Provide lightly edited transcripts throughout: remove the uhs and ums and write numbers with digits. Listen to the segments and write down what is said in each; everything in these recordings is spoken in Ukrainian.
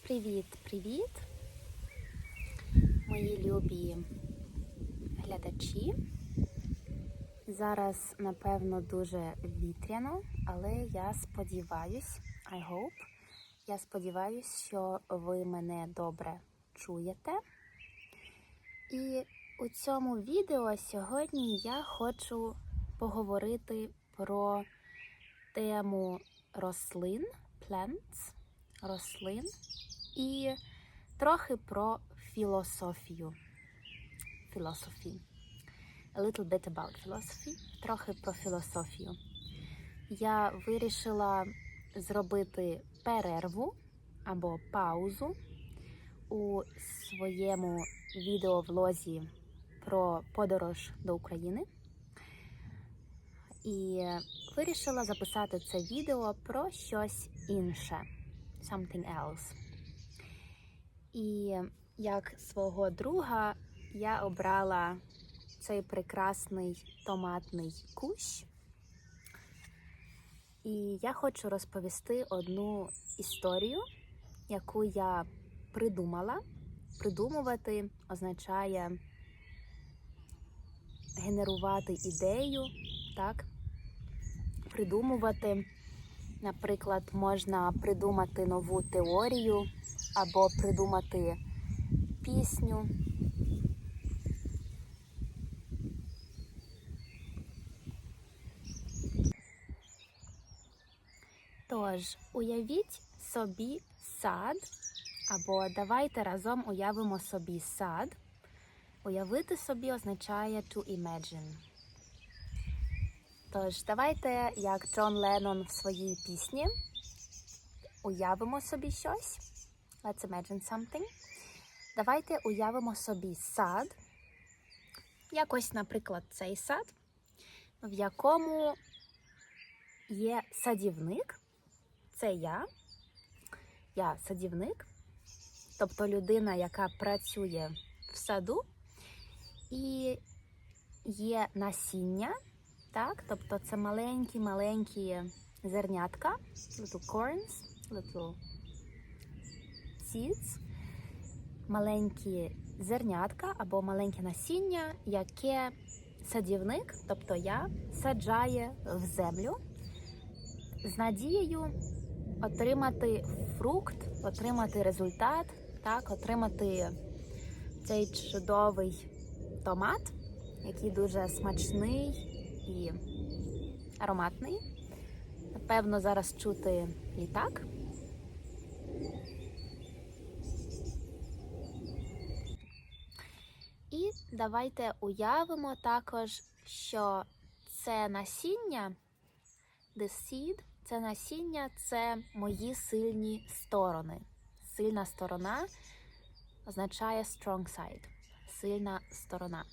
Привіт, мої любі глядачі. Зараз, напевно, дуже вітряно, але я сподіваюсь, що ви мене добре чуєте. І у цьому відео сьогодні я хочу поговорити про тему рослин, рослин, і трохи про філософію. A little bit about philosophy. Трохи про філософію. Я вирішила зробити перерву або паузу у своєму відеовлозі про подорож до України. І вирішила записати це відео про щось інше. Something else. І як свого друга я обрала цей прекрасний томатний кущ. І я хочу розповісти одну історію, яку я придумала. Придумувати означає генерувати ідею, так? Придумувати, наприклад, можна придумати нову теорію або придумати пісню. Тож, уявіть собі сад, або давайте разом уявимо собі сад. Уявити собі означає to imagine. Тож, давайте, як Джон Леннон в своїй пісні, уявимо собі щось. Let's imagine something. Давайте уявимо собі сад. Якось, наприклад, цей сад, в якому є садівник. Це я садівник, тобто людина, яка працює в саду, і є насіння, так, тобто це маленькі зернятка, little corns, little seeds, маленькі зернятка або маленьке насіння, яке садівник, тобто я, саджає в землю з надією отримати фрукт, отримати результат, так, отримати цей чудовий томат, який дуже смачний і ароматний. Напевно, зараз чути літак. І давайте уявимо також, що це насіння, the seed, це насіння, це мої сильні сторони. Сильна сторона означає strong side, сильна сторона.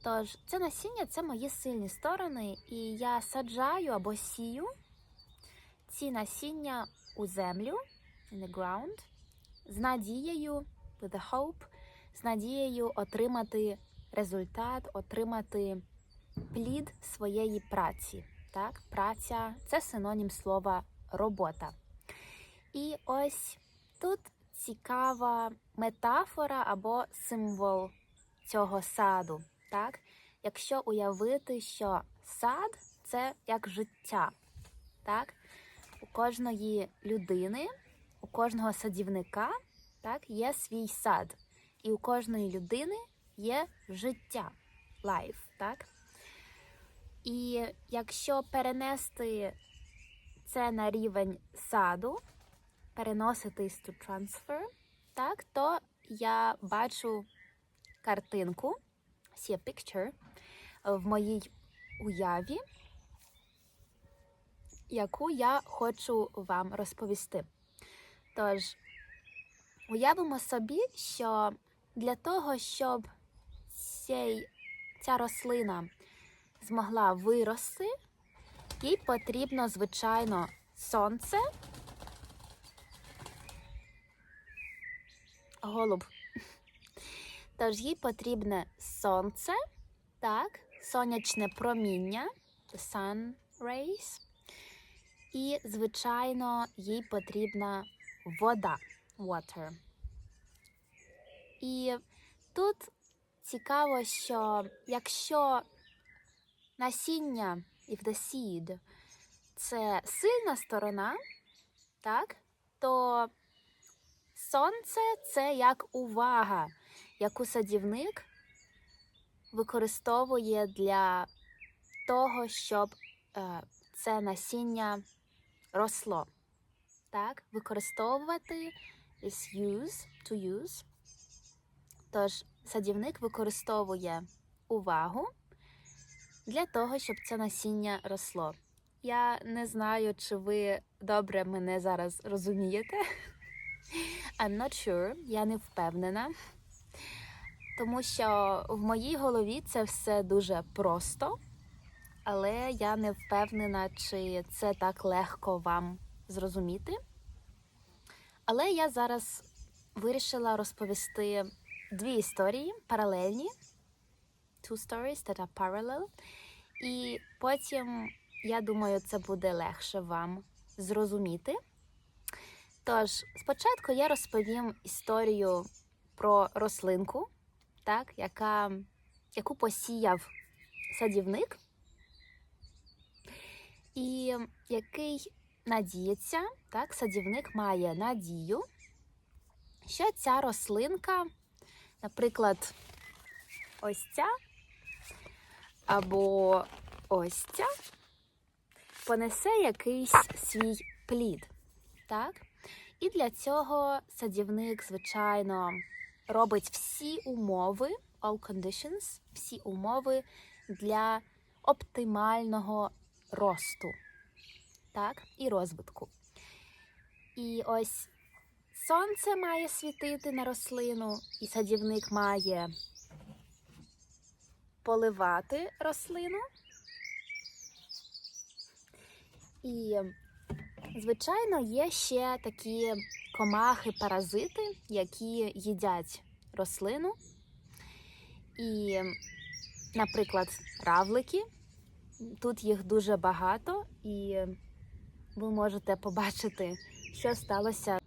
Тож, це насіння, це мої сильні сторони, і я саджаю або сію ці насіння у землю, in the ground, з надією, with a hope, з надією отримати результат, отримати плід своєї праці. Так, праця – це синонім слова робота. І ось тут цікава метафора або символ цього саду. Так? Якщо уявити, що сад – це як життя. Так? У кожної людини, у кожного садівника, так, є свій сад. І у кожної людини є життя, life, так? І якщо перенести це на рівень саду, переносити to transfer, так, то я бачу картинку, see a picture, в моїй уяві, яку я хочу вам розповісти. Тож, уявимо собі, що для того, щоб ця рослина змогла вирости, їй потрібно, звичайно, сонце. Голуб. Тож їй потрібне сонце, так, сонячне проміння, the sun rays, і, звичайно, їй потрібна вода. water. І тут цікаво, що якщо насіння, if the seed, це сильна сторона, так, то сонце – це як увага, яку садівник використовує для того, щоб це насіння росло. Так, використовувати is use, to use. Тож, садівник використовує увагу для того, щоб це насіння росло. Я не знаю, чи ви добре мене зараз розумієте. I'm not sure, я не впевнена. Тому що в моїй голові це все дуже просто, але я не впевнена, чи це так легко вам зрозуміти. Але я зараз вирішила розповісти дві історії паралельні. Two stories that are parallel. І потім, я думаю, це буде легше вам зрозуміти. Тож, спочатку я розповім історію про рослинку, так, яку посіяв садівник, і який надіється, так, садівник має надію, що ця рослинка, наприклад, ось ця, або ось ця, понесе якийсь свій плід, так? І для цього садівник, звичайно, робить всі умови, all conditions, всі умови для оптимального росту, так, і розвитку. І ось сонце має світити на рослину, і садівник має поливати рослину. І, звичайно, є ще такі комахи-паразити, які їдять рослину. І, наприклад, равлики. Тут їх дуже багато, і ви можете побачити, що сталося.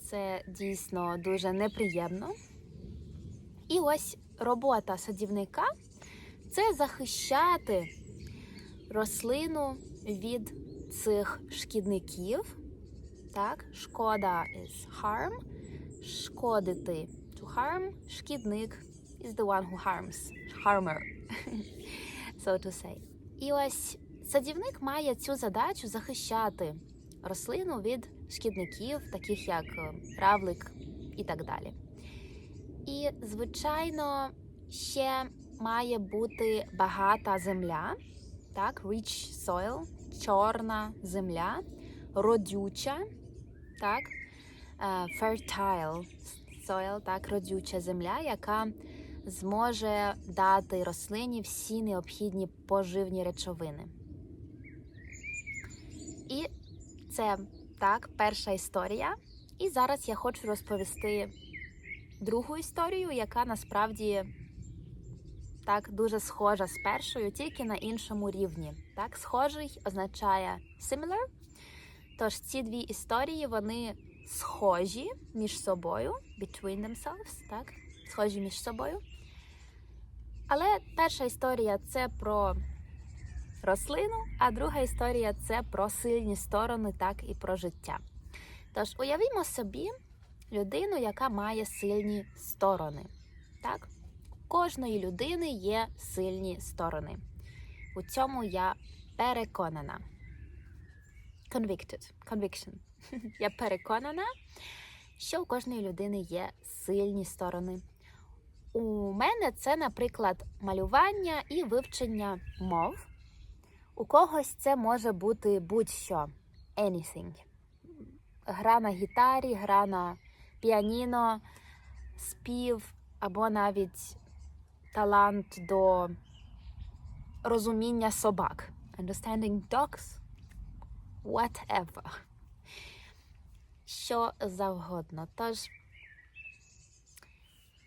Це дійсно дуже неприємно. І ось робота садівника – це захищати рослину від цих шкідників. Так, шкода is harm, шкодити to harm, шкідник is the one who harms, harmer, so to say. І ось садівник має цю задачу захищати рослину від шкідників, таких як равлик і так далі. І, звичайно, ще має бути багата земля, так, rich soil, чорна земля, родюча, так, fertile soil, так, родюча земля, яка зможе дати рослині всі необхідні поживні речовини. І це, так, перша історія. І зараз я хочу розповісти другу історію, яка насправді так дуже схожа з першою, тільки на іншому рівні. Так, схожий означає similar. Тож ці дві історії, вони схожі між собою, between themselves, так, схожі між собою. Але перша історія – це про рослину, а друга історія – це про сильні сторони, так, і про життя. Тож уявімо собі людину, яка має сильні сторони. Так? У кожної людини є сильні сторони. У цьому я переконана. Conviction. Я переконана, що у кожної людини є сильні сторони. У мене це, наприклад, малювання і вивчення мов. У когось це може бути будь-що. Anything. Гра на гітарі, гра на піаніно, спів, або навіть талант до розуміння собак. Understanding dogs. Whatever. Що завгодно. Тож,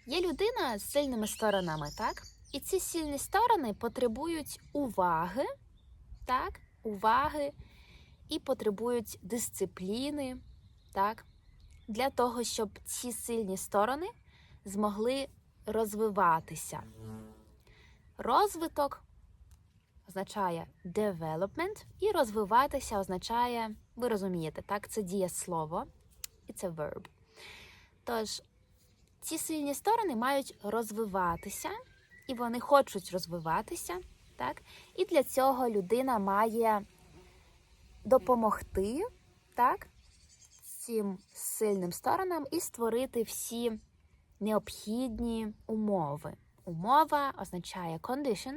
є людина з сильними сторонами, так? І ці сильні сторони потребують уваги, так? уваги і потребують дисципліни, так, для того, щоб ці сильні сторони змогли розвиватися. Розвиток означає development, і розвиватися означає, ви розумієте, так, це дієслово, і це verb. Тож, ці сильні сторони мають розвиватися, і вони хочуть розвиватися, так? І для цього людина має допомогти, так, цим сильним сторонам і створити всі необхідні умови. Умова означає condition,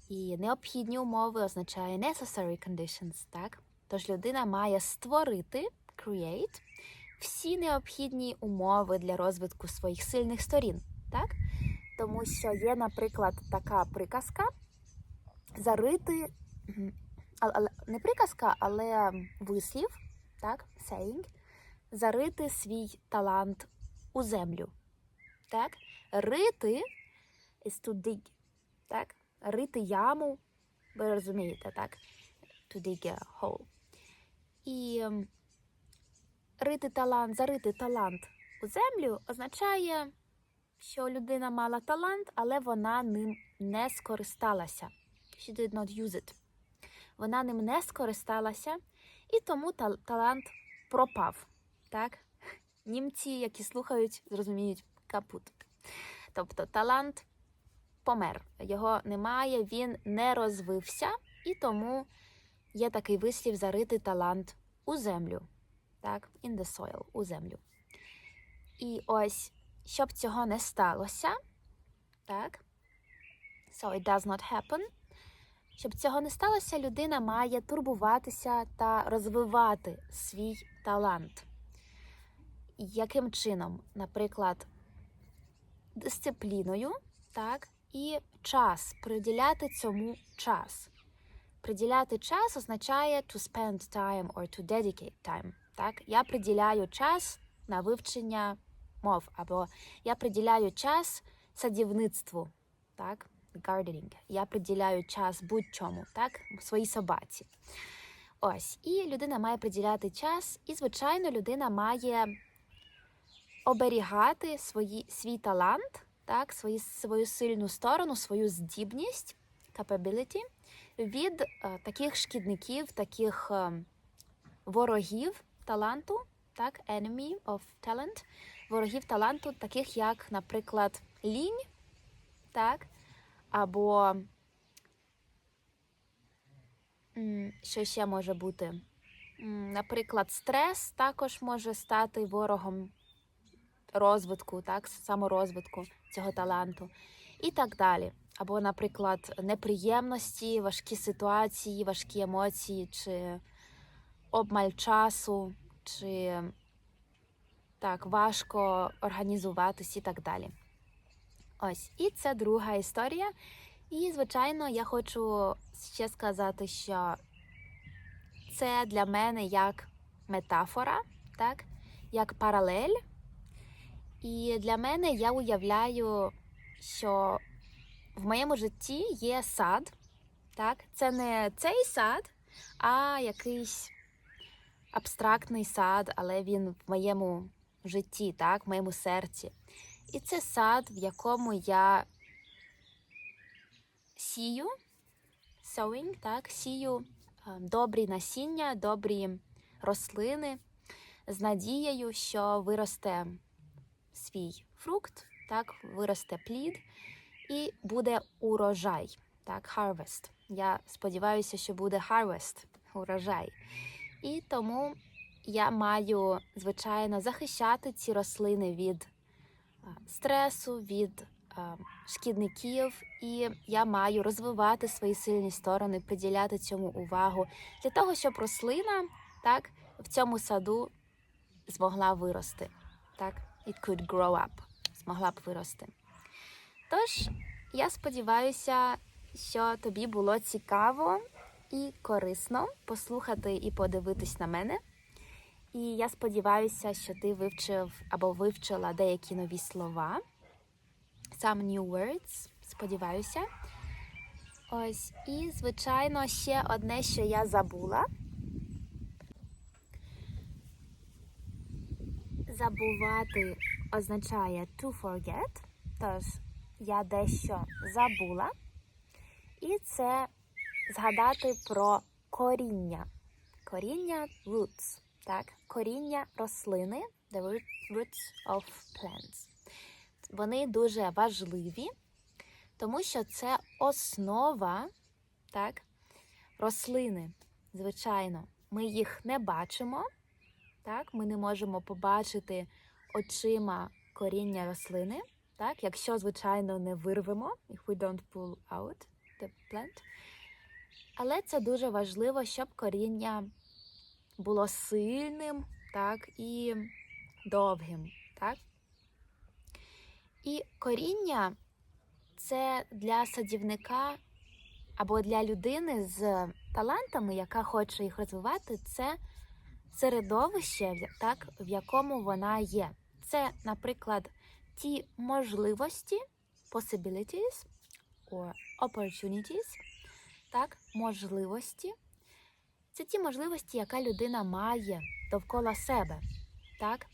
і необхідні умови означає necessary conditions, так? Тож людина має створити, create, всі необхідні умови для розвитку своїх сильних сторін, так? Тому що є, наприклад, така приказка зарити, не приказка, але вислів, так, saying, зарити свій талант у землю, так? Рити is to dig, так? Рити яму, ви розумієте, так? To dig a hole. І зарити талант у землю означає, що людина мала талант, але вона ним не скористалася. She did not use it. Вона ним не скористалася, і тому талант пропав. Так? Німці, які слухають, зрозуміють капут. Тобто талант помер. Його немає, він не розвився, і тому є такий вислів зарити талант у землю. Так? In the soil, у землю. І ось, щоб цього не сталося, так? So it does not happen. Щоб цього не сталося, людина має турбуватися та розвивати свій талант. Яким чином? Наприклад, дисципліною, так? І час, приділяти цьому час. Приділяти час означає to spend time or to dedicate time, так? Я приділяю час на вивчення мов, або я приділяю час садівництву, так? Gardening. Я приділяю час будь-чому, так? Своїй собаці. Ось. І людина має приділяти час, і, звичайно, людина має оберігати свій талант, так? Свою сильну сторону, свою здібність, capability, від таких шкідників, таких ворогів таланту, так? Enemy of talent. Ворогів таланту, таких як, наприклад, лінь, так? Або, що ще може бути? Наприклад, стрес також може стати ворогом розвитку, так, саморозвитку цього таланту і так далі. Або, наприклад, неприємності, важкі ситуації, важкі емоції, чи обмаль часу, чи так, важко організуватись і так далі. Ось, і це друга історія. І, звичайно, я хочу ще сказати, що це для мене як метафора, так, як паралель. І для мене я уявляю, що в моєму житті є сад, так, це не цей сад, а якийсь абстрактний сад, але він в моєму житті, так, в моєму серці. І це сад, в якому я сію, sowing, так, сію добрі насіння, добрі рослини з надією, що виросте свій фрукт, так, виросте плід і буде урожай, так, harvest. Я сподіваюся, що буде harvest, урожай. І тому я маю, звичайно, захищати ці рослини від стресу, від шкідників, і я маю розвивати свої сильні сторони, приділяти цьому увагу, для того, щоб рослина, так, в цьому саду змогла вирости. Так, it could grow up, змогла б вирости. Тож, я сподіваюся, що тобі було цікаво і корисно послухати і подивитись на мене. І я сподіваюся, що ти вивчив або вивчила деякі нові слова. Some new words, сподіваюся. Ось, і, звичайно, ще одне, що я забула. Забувати означає to forget, тож я дещо забула. І це згадати про коріння. Коріння roots, так? Коріння рослини, the roots of plants. Вони дуже важливі, тому що це основа, так, рослини. Звичайно, ми їх не бачимо, так? Ми не можемо побачити очима коріння рослини, так? Якщо, звичайно, не вирвемо, if we don't pull out the plant. Але це дуже важливо, щоб коріння було сильним, так, і довгим, так? І коріння – це для садівника або для людини з талантами, яка хоче їх розвивати, це середовище, так, в якому вона є. Це, наприклад, ті можливості, possibilities or opportunities, так, можливості. Це ті можливості, яка людина має довкола себе, так?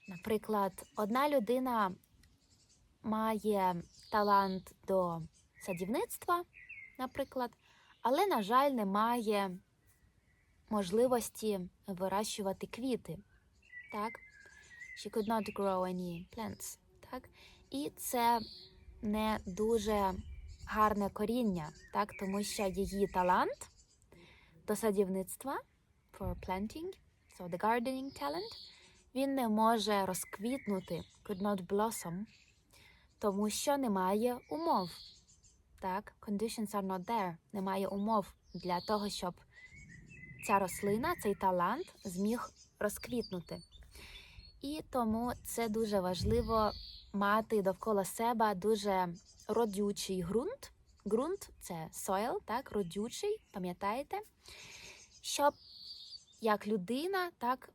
Наприклад, одна людина має талант до садівництва, наприклад, але, на жаль, не має можливості вирощувати квіти, так? She could not grow any plants, так? І це не дуже гарне коріння, так? Тому що її талант до садівництва, for planting, so the gardening talent, він не може розквітнути, could not blossom, тому що немає умов, так? Conditions are not there, немає умов для того, щоб ця рослина, цей талант зміг розквітнути. І тому це дуже важливо мати довкола себе дуже родючий ґрунт. Ґрунт – це soil, так, родючий, пам'ятаєте? Щоб як людина, так,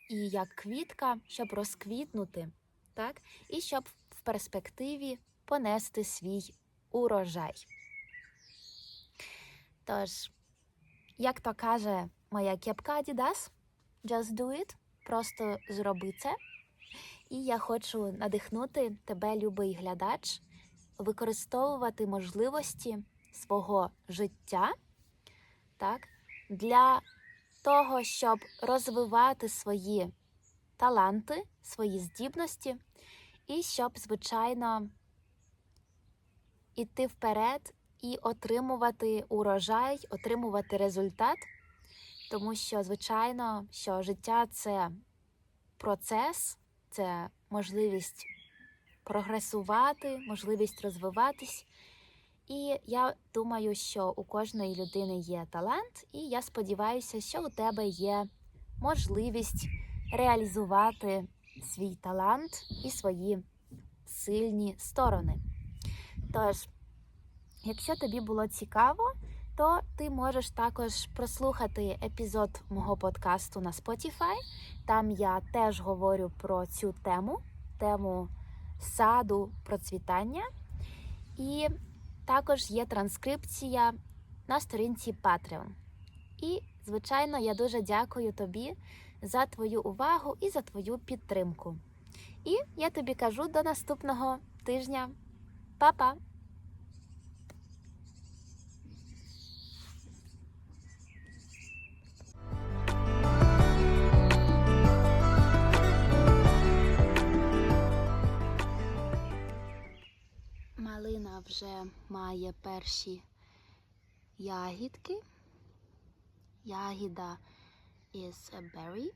і як квітка, щоб розквітнути, так, і щоб в перспективі понести свій урожай. Тож, як то каже моя кепка Adidas, just do it, просто зроби це. І я хочу надихнути тебе, любий глядач, використовувати можливості свого життя, так, для того, щоб розвивати свої таланти, свої здібності і щоб, звичайно, іти вперед і отримувати урожай, отримувати результат, тому що, звичайно, що життя – це процес, це можливість прогресувати, можливість розвиватись. І я думаю, що у кожної людини є талант, і я сподіваюся, що у тебе є можливість реалізувати свій талант і свої сильні сторони. Тож, якщо тобі було цікаво, то ти можеш також прослухати епізод мого подкасту на Spotify. Там я теж говорю про цю тему саду процвітання. І також є транскрипція на сторінці Patreon. І, звичайно, я дуже дякую тобі за твою увагу і за твою підтримку. І я тобі кажу до наступного тижня. Па-па! Малина вже має перші ягідки. Ягіда is a berry.